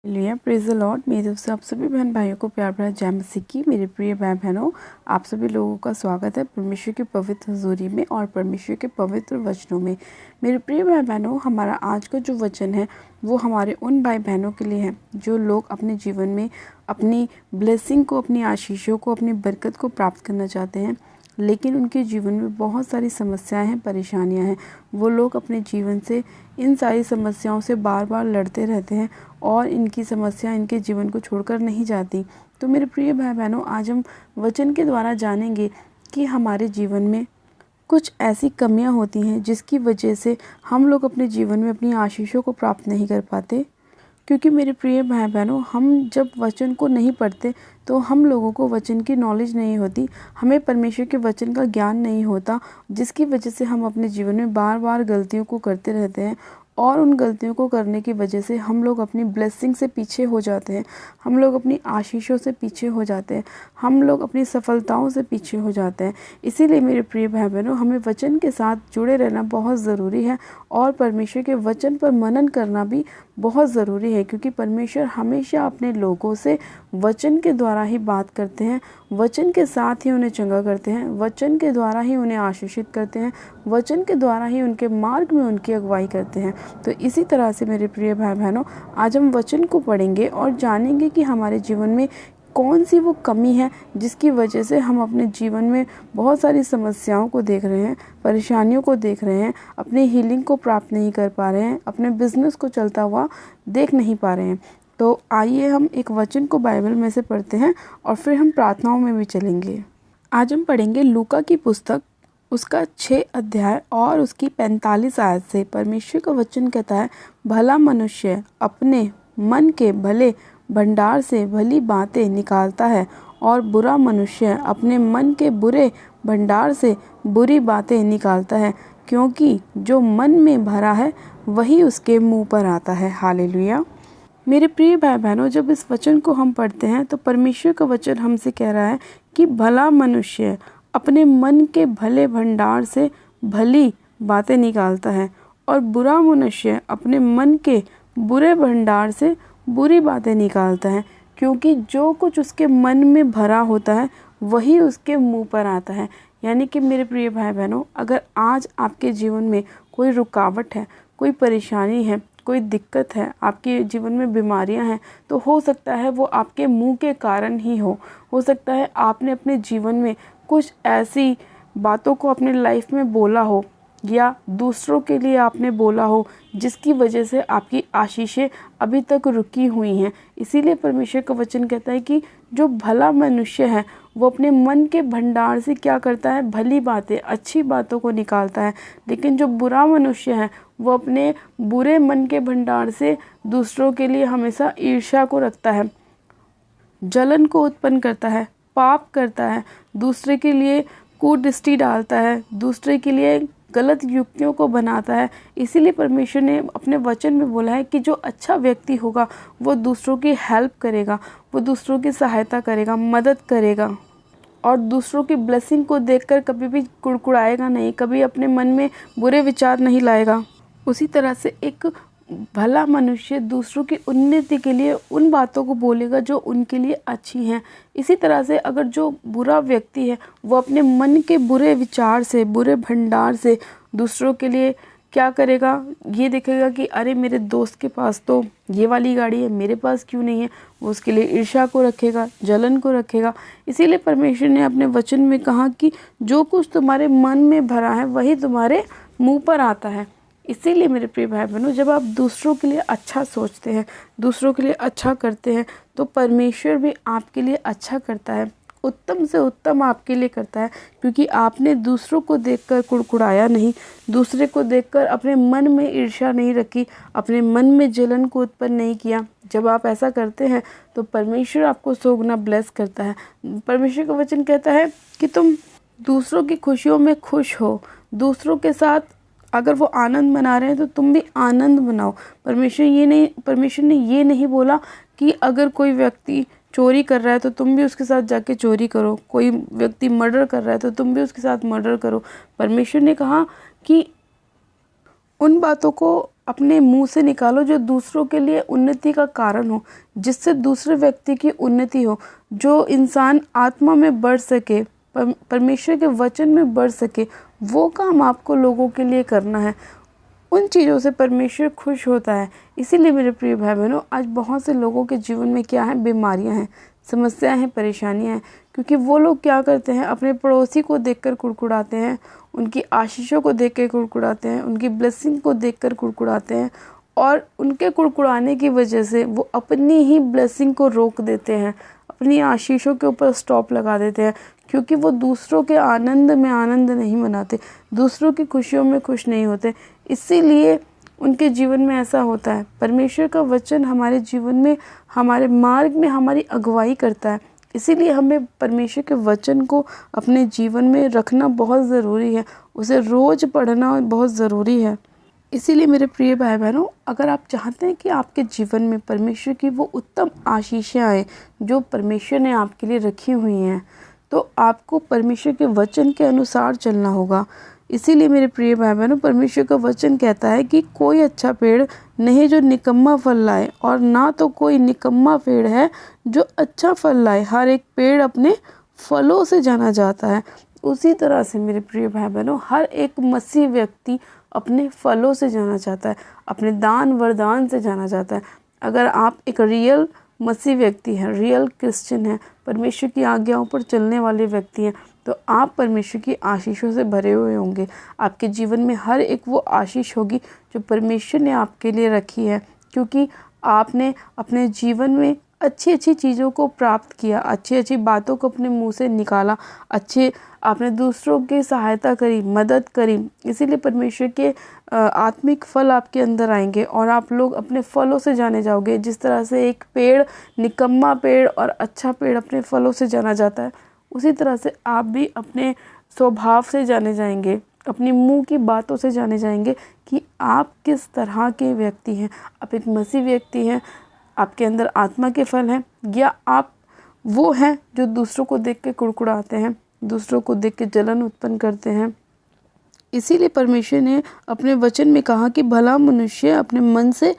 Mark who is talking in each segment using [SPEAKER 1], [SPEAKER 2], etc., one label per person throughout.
[SPEAKER 1] Hallelujah, praise the Lord. मेरी तरफ से आप सभी बहन भाइयों को प्यार भरा जय मसीह की। मेरे प्रिय भाई बहनों, आप सभी लोगों का स्वागत है परमेश्वर की पवित्र हजूरी में और परमेश्वर के पवित्र वचनों में। मेरे प्रिय भाई बहनों, हमारा आज का जो वचन है वो हमारे उन भाई बहनों के लिए है जो लोग अपने जीवन में अपनी ब्लेसिंग को, अपनी आशीषों को, अपनी बरकत को प्राप्त करना चाहते हैं, लेकिन उनके जीवन में बहुत सारी समस्याएं हैं, परेशानियां हैं। वो लोग अपने जीवन से इन सारी समस्याओं से बार बार लड़ते रहते हैं और इनकी समस्या इनके जीवन को छोड़कर नहीं जाती। तो मेरे प्रिय भाई बहनों, आज हम वचन के द्वारा जानेंगे कि हमारे जीवन में कुछ ऐसी कमियां होती हैं जिसकी वजह से हम लोग अपने जीवन में अपनी आशीषों को प्राप्त नहीं कर पाते। क्योंकि मेरे प्रिय भाई बहनों, हम जब वचन को नहीं पढ़ते तो हम लोगों को वचन की नॉलेज नहीं होती, हमें परमेश्वर के वचन का ज्ञान नहीं होता, जिसकी वजह से हम अपने जीवन में बार बार गलतियों को करते रहते हैं और उन गलतियों को करने की वजह से हम लोग अपनी ब्लेसिंग से पीछे हो जाते हैं, हम लोग अपनी आशीषों से पीछे हो जाते हैं, हम लोग अपनी सफलताओं से पीछे हो जाते हैं। इसीलिए मेरे प्रिय भाई बहनों, हमें वचन के साथ जुड़े रहना बहुत ज़रूरी है और परमेश्वर के वचन पर मनन करना भी बहुत ज़रूरी है, क्योंकि परमेश्वर हमेशा अपने लोगों से वचन के द्वारा ही बात करते हैं, वचन के साथ ही उन्हें चंगा करते हैं, वचन के द्वारा ही उन्हें आशीषित करते हैं, वचन के द्वारा ही उनके मार्ग में उनकी अगुवाई करते हैं। तो इसी तरह से मेरे प्रिय भाई बहनों, आज हम वचन को पढ़ेंगे और जानेंगे कि हमारे जीवन में कौन सी वो कमी है जिसकी वजह से हम अपने जीवन में बहुत सारी समस्याओं को देख रहे हैं, परेशानियों को देख रहे हैं, अपने हीलिंग को प्राप्त नहीं कर पा रहे हैं, अपने बिजनेस को चलता हुआ देख नहीं पा रहे हैं। तो आइए हम एक वचन को बाइबल में से पढ़ते हैं और फिर हम प्रार्थनाओं में भी चलेंगे। आज हम पढ़ेंगे लूका की पुस्तक, उसका 6 अध्याय और उसकी 45 आयत से। परमेश्वर का वचन कहता है, भला मनुष्य अपने मन के भले भंडार से भली बातें निकालता है और बुरा मनुष्य अपने मन के बुरे भंडार से बुरी बातें निकालता है, क्योंकि जो मन में भरा है वही उसके मुंह पर आता है। हालेलुया। मेरे प्रिय भाई बहनों, जब इस वचन को हम पढ़ते हैं तो परमेश्वर का वचन हमसे कह रहा है कि भला मनुष्य अपने मन के भले भंडार से भली बातें निकालता है और बुरा मनुष्य अपने मन के बुरे भंडार से बुरी बातें निकालता है, क्योंकि जो कुछ उसके मन में भरा होता है वही उसके मुंह पर आता है। यानी कि मेरे प्रिय भाई बहनों, अगर आज आपके जीवन में कोई रुकावट है, कोई परेशानी है, कोई दिक्कत है, आपके जीवन में बीमारियां हैं, तो हो सकता है वो आपके मुंह के कारण ही हो सकता है आपने अपने जीवन में कुछ ऐसी बातों को अपने लाइफ में बोला हो या दूसरों के लिए आपने बोला हो जिसकी वजह से आपकी आशीषें अभी तक रुकी हुई हैं। इसीलिए परमेश्वर का वचन कहता है कि जो भला मनुष्य है वो अपने मन के भंडार से क्या करता है, भली बातें, अच्छी बातों को निकालता है, लेकिन जो बुरा मनुष्य है वो अपने बुरे मन के भंडार से दूसरों के लिए हमेशा ईर्ष्या को रखता है, जलन को उत्पन्न करता है, पाप करता है, दूसरे के लिए कूटदृष्टि डालता है, दूसरे के लिए गलत युक्तियों को बनाता है। इसीलिए परमेश्वर ने अपने वचन में बोला है कि जो अच्छा व्यक्ति होगा वो दूसरों की हेल्प करेगा, वो दूसरों की सहायता करेगा, मदद करेगा और दूसरों की ब्लेसिंग को देखकर कभी भी कुड़कुड़ाएगा नहीं, कभी अपने मन में बुरे विचार नहीं लाएगा। उसी तरह से एक भला मनुष्य दूसरों की उन्नति के लिए उन बातों को बोलेगा जो उनके लिए अच्छी हैं। इसी तरह से अगर जो बुरा व्यक्ति है वो अपने मन के बुरे विचार से, बुरे भंडार से दूसरों के लिए क्या करेगा, ये देखेगा कि अरे मेरे दोस्त के पास तो ये वाली गाड़ी है, मेरे पास क्यों नहीं है, वो उसके लिए ईर्ष्या को रखेगा, जलन को रखेगा। इसीलिए परमेश्वर ने अपने वचन में कहा कि जो कुछ तुम्हारे मन में भरा है वही तुम्हारे मुंह पर आता है। इसीलिए मेरे प्रिय भाई बहनों, जब आप दूसरों के लिए अच्छा सोचते हैं, दूसरों के लिए अच्छा करते हैं, तो परमेश्वर भी आपके लिए अच्छा करता है, उत्तम से उत्तम आपके लिए करता है, क्योंकि आपने दूसरों को देखकर कुड़कुड़ाया नहीं, दूसरे को देखकर अपने मन में ईर्ष्या नहीं रखी, अपने मन में जलन को उत्पन्न नहीं किया। जब आप ऐसा करते हैं तो परमेश्वर आपको 100 गुना ब्लेस करता है। परमेश्वर का वचन कहता है कि तुम दूसरों की खुशियों में खुश हो, दूसरों के साथ अगर वो आनंद मना रहे हैं तो तुम भी आनंद मनाओ। परमेश्वर ने ये नहीं बोला कि अगर कोई व्यक्ति चोरी कर रहा है तो तुम भी उसके साथ जाके चोरी करो, कोई व्यक्ति मर्डर कर रहा है तो तुम भी उसके साथ मर्डर करो। परमेश्वर ने कहा कि उन बातों को अपने मुंह से निकालो जो दूसरों के लिए उन्नति का कारण हो, जिससे दूसरे व्यक्ति की उन्नति हो, जो इंसान आत्मा में बढ़ सके, परमेश्वर के वचन में बढ़ सके, वो काम आपको लोगों के लिए करना है। उन चीज़ों से परमेश्वर खुश होता है। इसीलिए मेरे प्रिय भाई बहनों, आज बहुत से लोगों के जीवन में क्या है, बीमारियां हैं, समस्याएं हैं, परेशानियां हैं, क्योंकि वो लोग क्या करते हैं, अपने पड़ोसी को देखकर कुड़कुड़ाते हैं, उनकी आशीषों को देखकर कुड़कुड़ाते हैं, उनकी ब्लेसिंग को देखकर कुड़कुड़ाते हैं, और उनके कुड़कुड़ाने की वजह से वो अपनी ही ब्लेसिंग को रोक देते हैं, अपनी आशीषों के ऊपर स्टॉप लगा देते हैं, क्योंकि वो दूसरों के आनंद में आनंद नहीं मनाते, दूसरों की खुशियों में खुश नहीं होते। इसीलिए उनके जीवन में ऐसा होता है। परमेश्वर का वचन हमारे जीवन में, हमारे मार्ग में हमारी अगुवाई करता है। इसीलिए हमें परमेश्वर के वचन को अपने जीवन में रखना बहुत ज़रूरी है, उसे रोज़ पढ़ना बहुत ज़रूरी है। इसीलिए मेरे प्रिय भाई बहनों, अगर आप चाहते हैं कि आपके जीवन में परमेश्वर की वो उत्तम आशीषें आए जो परमेश्वर ने आपके लिए रखी हुई हैं, तो आपको परमेश्वर के वचन के अनुसार चलना होगा। इसीलिए मेरे प्रिय भाई बहनों, परमेश्वर का वचन कहता है कि कोई अच्छा पेड़ नहीं जो निकम्मा फल लाए, और ना तो कोई निकम्मा पेड़ है जो अच्छा फल लाए। हर एक पेड़ अपने फलों से जाना जाता है। उसी तरह से मेरे प्रिय भाई बहनों, हर एक मसीह व्यक्ति अपने फलों से जाना जाता है, अपने दान वरदान से जाना जाता है। अगर आप एक रियल मसीह व्यक्ति हैं, रियल क्रिश्चियन हैं, परमेश्वर की आज्ञाओं पर चलने वाले व्यक्ति हैं, तो आप परमेश्वर की आशीषों से भरे हुए होंगे। आपके जीवन में हर एक वो आशीष होगी जो परमेश्वर ने आपके लिए रखी है, क्योंकि आपने अपने जीवन में अच्छी अच्छी चीज़ों को प्राप्त किया, अच्छी अच्छी बातों को अपने मुंह से निकाला, आपने दूसरों की सहायता करी, मदद करी। इसीलिए परमेश्वर के आत्मिक फल आपके अंदर आएंगे और आप लोग अपने फलों से जाने जाओगे। जिस तरह से एक पेड़, निकम्मा पेड़ और अच्छा पेड़ अपने फलों से जाना जाता है, उसी तरह से आप भी अपने स्वभाव से जाने जाएंगे, अपनी मुंह की बातों से जाने जाएंगे कि आप किस तरह के व्यक्ति हैं। आप एक मसीह व्यक्ति हैं, आपके अंदर आत्मा के फल हैं, या आप वो हैं जो दूसरों को देख के कुड़कुड़ाते हैं, दूसरों को देख के जलन उत्पन्न करते हैं। इसीलिए परमेश्वर ने अपने वचन में कहा कि भला मनुष्य अपने मन से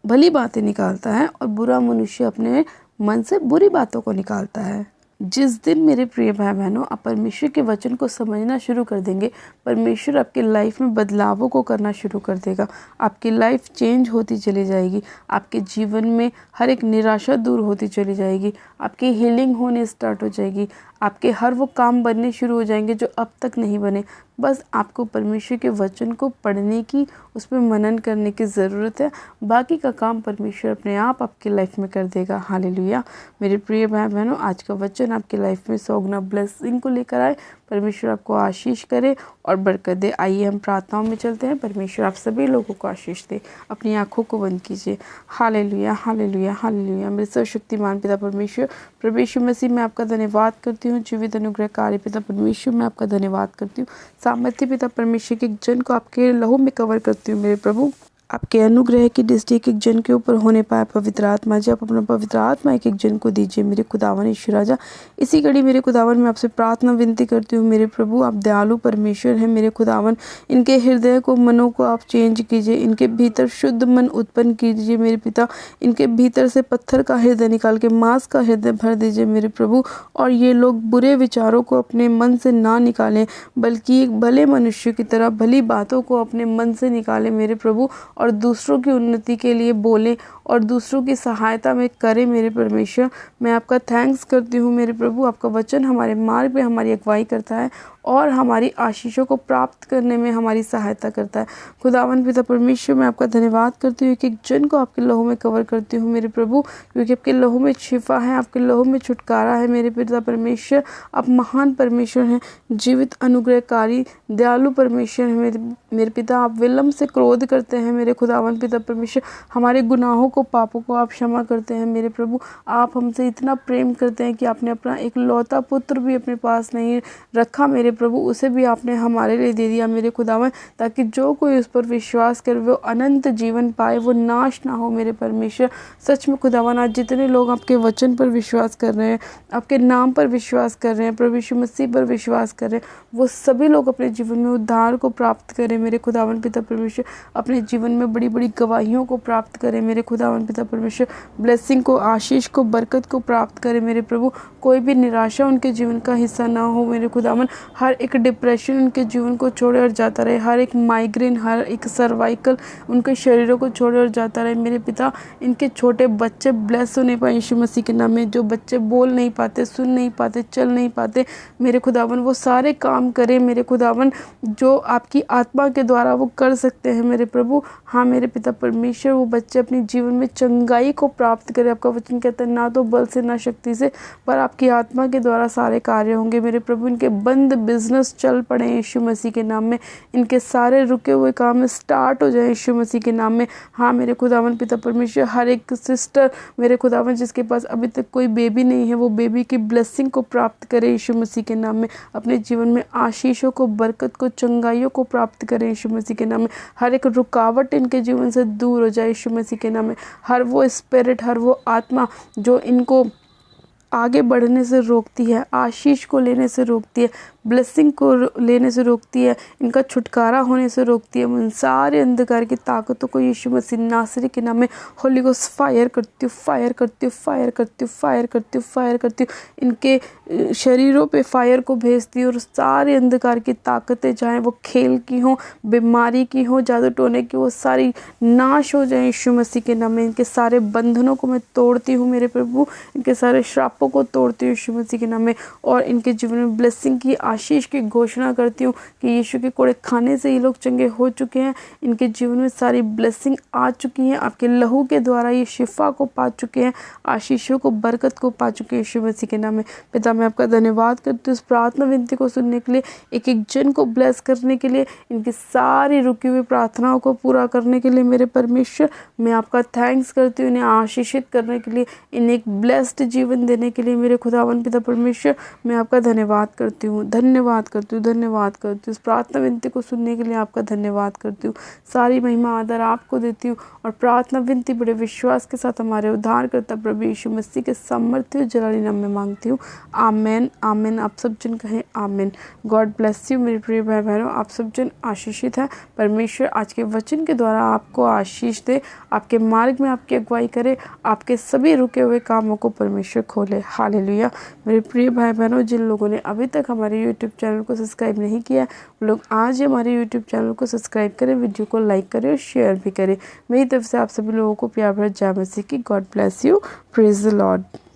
[SPEAKER 1] भली बातें निकालता है और बुरा मनुष्य अपने मन से बुरी बातों को निकालता है। जिस दिन मेरे प्रिय भाई बहनों आप परमेश्वर के वचन को समझना शुरू कर देंगे, परमेश्वर आपकी लाइफ में बदलावों को करना शुरू कर देगा। आपकी लाइफ चेंज होती चली जाएगी, आपके जीवन में हर एक निराशा दूर होती चली जाएगी, आपकी हीलिंग होने स्टार्ट हो जाएगी, आपके हर वो काम बनने शुरू हो जाएंगे जो अब तक नहीं बने। बस आपको परमेश्वर के वचन को पढ़ने की, उस पर मनन करने की ज़रूरत है। बाकी का काम परमेश्वर अपने आप आपकी लाइफ में कर देगा। हालेलुया। मेरे प्रिय भाई बहनों, आज का वचन आपकी लाइफ में 100 गुना ब्लेसिंग को लेकर आए। परमेश्वर आपको आशीष करे और बरकत दे। आइए हम प्रार्थनाओं में चलते हैं। परमेश्वर आप सभी लोगों को आशीष दे। अपनी आंखों को बंद कीजिए। Hallelujah, hallelujah, hallelujah. मेरे सर्वशक्तिमान पिता परमेश्वर, प्रभु यीशु मसीह में आपका धन्यवाद करती हूँ। जीवित अनुग्रहकारी पिता परमेश्वर, मैं आपका धन्यवाद करती हूँ। सामर्थ्य पिता परमेश्वर के जन को आपके लहू में कवर करती हूँ। मेरे प्रभु, आपके अनुग्रह की दृष्टि एक एक जन के ऊपर होने पाए। पवित्र आत्मा जी, आप अपना पवित्र आत्मा एक एक जन को दीजिए। मेरे खुदावन ईश्वर राजा, इसी घड़ी मेरे खुदावन में आपसे प्रार्थना विनती करती हूँ। मेरे प्रभु, आप दयालु परमेश्वर हैं। मेरे खुदावन, इनके हृदय को, मनों को आप चेंज कीजिए, इनके भीतर शुद्ध मन उत्पन्न कीजिए। मेरे पिता, इनके भीतर से पत्थर का हृदय निकाल के मांस का हृदय भर दीजिए मेरे प्रभु। और ये लोग बुरे विचारों को अपने मन से ना निकालें, बल्कि एक भले मनुष्य की तरह भली बातों को अपने मन से निकालें मेरे प्रभु, और दूसरों की उन्नति के लिए बोलें और दूसरों की सहायता में करें। मेरे परमेश्वर, मैं आपका थैंक्स करती हूँ मेरे प्रभु। आपका वचन हमारे मार्ग में हमारी अगुवाई करता है और हमारी आशीषों को प्राप्त करने में हमारी सहायता करता है। खुदावन पिता परमेश्वर, मैं आपका धन्यवाद करती हूँ कि एक जन को आपके लहू में कवर करती हूँ मेरे प्रभु, क्योंकि आपके लहू में शिफा है, आपके लहू में छुटकारा है। मेरे पिता परमेश्वर, आप महान परमेश्वर हैं, जीवित अनुग्रहकारी दयालु परमेश्वर हैं। मेरे पिता, आप विलम्ब से क्रोध करते हैं। मेरे खुदावन पिता परमेश्वर, हमारे गुनाहों को पापों को आप क्षमा करते हैं मेरे प्रभु। आप हमसे इतना प्रेम करते हैं कि आपने अपना एक लौता पुत्र भी अपने पास नहीं रखा मेरे प्रभु, उसे भी आपने हमारे लिए दे दिया मेरे खुदावन, ताकि जो कोई उस पर विश्वास करे वो अनंत जीवन पाए, वो नाश ना हो मेरे परमेश्वर। सच में खुदावन आज जितने लोग आपके वचन पर विश्वास कर रहे हैं, आपके नाम पर विश्वास कर रहे हैं, प्रभु यीशु मसीह पर विश्वास कर रहे हैं, वो सभी लोग अपने जीवन में उद्धार को प्राप्त करें मेरे खुदावन पिता परमेश्वर। अपने जीवन में बड़ी बड़ी गवाहियों को प्राप्त करें मेरे खुदावन पिता परमेश्वर। ब्लेसिंग को, आशीष को, बरकत को प्राप्त करें मेरे प्रभु। कोई भी निराशा उनके जीवन का हिस्सा ना हो मेरे खुदावन। हर एक डिप्रेशन उनके जीवन को छोड़े और जाता रहे, हर एक माइग्रेन, हर एक सर्वाइकल उनके शरीरों को छोड़े और जाता रहे मेरे पिता। इनके छोटे बच्चे ब्लेस होने पाए यीशु मसीह के नाम में। जो बच्चे बोल नहीं पाते, सुन नहीं पाते, चल नहीं पाते मेरे खुदावन, वो सारे काम करें मेरे खुदावन जो आपकी आत्मा के द्वारा वो कर सकते हैं मेरे प्रभु। हाँ मेरे पिता परमेश्वर, वो बच्चे अपने जीवन में चंगाई को प्राप्त करें। आपका वचन कहता है ना तो बल से ना शक्ति से, पर आपकी आत्मा के द्वारा सारे कार्य होंगे मेरे प्रभु। इनके बंद बिजनेस चल पड़े यीशु मसीह के नाम में। इनके सारे रुके हुए काम स्टार्ट हो जाए यीशु मसीह के नाम में। हाँ मेरे खुदावन पिता परमेश्वर, हर एक सिस्टर मेरे खुदावन जिसके पास अभी तक कोई बेबी नहीं है, वो बेबी की ब्लेसिंग को प्राप्त करे यीशु मसीह के नाम में। अपने जीवन में आशीषों को, बरकत को, चंगाइयों को प्राप्त करें यीशु मसीह के नाम में। हर एक रुकावट इनके जीवन से दूर हो जाए यीशु मसीह के नाम में। हर वो स्पिरिट, हर वो आत्मा जो इनको आगे बढ़ने से रोकती है, आशीष को लेने से रोकती है, ब्लेसिंग को लेने से रोकती है, इनका छुटकारा होने से रोकती है, उन सारे अंधकार की ताकतों को यीशु मसीह नासरी के नाम में होली गोस्ट फायर करती हूँ, फायर करती हूँ, फायर करती हूँ, फायर करती हूँ, फायर करती हूँ। इनके शरीरों पे फायर को भेजती हूँ और सारे अंधकार की ताकतें, चाहे वो खेल की हो, बीमारी की हो, जादू टोने की, वो सारी नाश हो जाए यीशु मसीह के नाम में। इनके सारे बंधनों को मैं तोड़ती हूँ मेरे प्रभु, इनके सारे श्रापों को तोड़ती हूँ यीशु मसीह के नाम में, और इनके जीवन में ब्लेसिंग की, आशीष की घोषणा करती हूँ कि यीशु के कोड़े खाने से ये लोग चंगे हो चुके हैं। इनके जीवन में सारी ब्लेसिंग आ चुकी हैं, आपके लहू के द्वारा ये शिफा को पा चुके हैं, आशीषों को, बरकत को पा चुके हैं यीशु मसीह के नाम में। पिता मैं आपका धन्यवाद करती हूँ इस प्रार्थना विनती को सुनने के लिए, एक एक जन को ब्लेस करने के लिए, इनकी सारी रुकी हुई प्रार्थनाओं को पूरा करने के लिए मेरे परमेश्वर मैं आपका थैंक्स करती हूँ। इन्हें आशीषित करने के लिए, इन्हें एक ब्लेस्ड जीवन देने के लिए मेरे खुदावन पिता परमेश्वर मैं आपका धन्यवाद करती हूँ, धन्यवाद करती हूँ, धन्यवाद करती हूँ। इस प्रार्थना विनती को सुनने के लिए आपका धन्यवाद करती हूँ। सारी महिमा आदर आपको देती हूँ और प्रार्थना विनती बड़े विश्वास के साथ हमारे उद्धारकर्ता प्रभु यीशु मसीह के सामर्थ्य जलाली नाम में मांगती हूँ। आमेन, आमेन। आप सब जन कहें आमेन। गॉड ब्लेस यू मेरे प्रिय भाई बहनों, आप सब जन आशीषित हैं। परमेश्वर आज के वचन के द्वारा आपको आशीष दे, आपके मार्ग में आपकी अगुवाई करे, आपके सभी रुके हुए कामों को परमेश्वर खोले। हालेलुया। मेरे प्रिय भाई बहनों, जिन लोगों ने अभी तक हमारे यूट्यूब चैनल को सब्सक्राइब नहीं किया, वो लोग आज ही हमारे यूट्यूब चैनल को सब्सक्राइब करें, वीडियो को लाइक करें और शेयर भी करें। मेरी तरफ से आप सभी लोगों को प्यार भरा जय मसीह की। God bless you. Praise the Lord.